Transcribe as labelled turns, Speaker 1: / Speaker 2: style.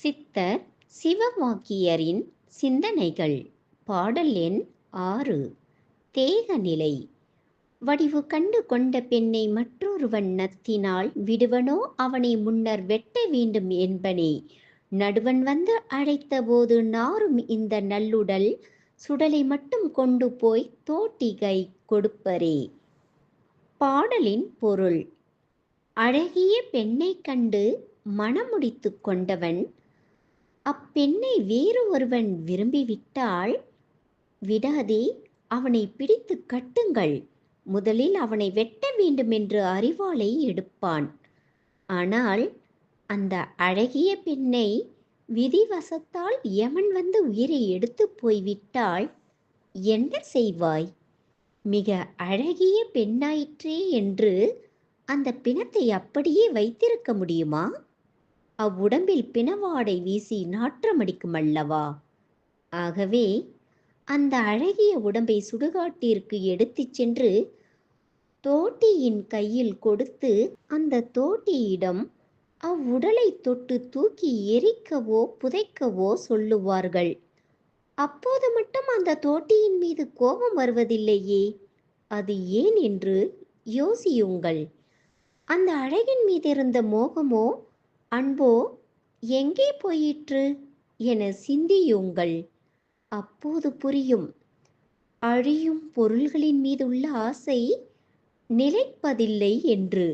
Speaker 1: சித்தர் சிவவாக்கியரின் சிந்தனைகள். பாடல் எண் 6. தேகநிலை. வடிவு கண்டு கொண்ட பெண்ணை மற்றொருவன் நத்தினால் விடுவனோ அவனை முன்னர் வெட்ட வேண்டும் என்பனே. நடுவன் வந்து அழைத்தபோது நாரும் இந்த நல்லுடல் சுடலை மட்டும் கொண்டு போய் தோட்டிகை கொடுப்பரே. பாடலின் பொருள். அழகிய பெண்ணை கண்டு மணமுடித்து கொண்டவன் அப்பெண்ணை வேறு ஒருவன் விரும்பிவிட்டால் விடாதே அவனை பிடித்து கட்டுங்கள், முதலில் அவனை வெட்ட வேண்டுமென்று அரிவாளை எடுப்பான். ஆனால் அந்த அழகிய பெண்ணை விதிவசத்தால் யமன் வந்து உயிரை எடுத்து போய்விட்டால் என்ன செய்வாய்? மிக அழகிய பெண்ணாயிற்றே என்று அந்த பிணத்தை அப்படியே வைத்திருக்க முடியுமா? அவ்வுடம்பில் பிணவாடை வீசி நாற்றமடிக்கும் அல்லவா? ஆகவே அந்த அழகிய உடம்பை சுடுகாட்டிற்கு எடுத்துச் சென்று தோட்டியின் கையில் கொடுத்து அந்த தோட்டியிடம் அவ்வுடலை தொட்டு தூக்கி எரிக்கவோ புதைக்கவோ சொல்லுவார்கள். அப்போது மட்டும் அந்த தோட்டியின் மீது கோபம் வருவதில்லையே, அது ஏன் என்று யோசியுங்கள். அந்த அழகின் மீதிருந்த மோகமோ அன்போ எங்கே போயிற்று என சிந்தியுங்கள். அப்போது புரியும், அழியும் பொருள்களின் மீதுள்ள ஆசை நிலைப்பதில்லை என்று.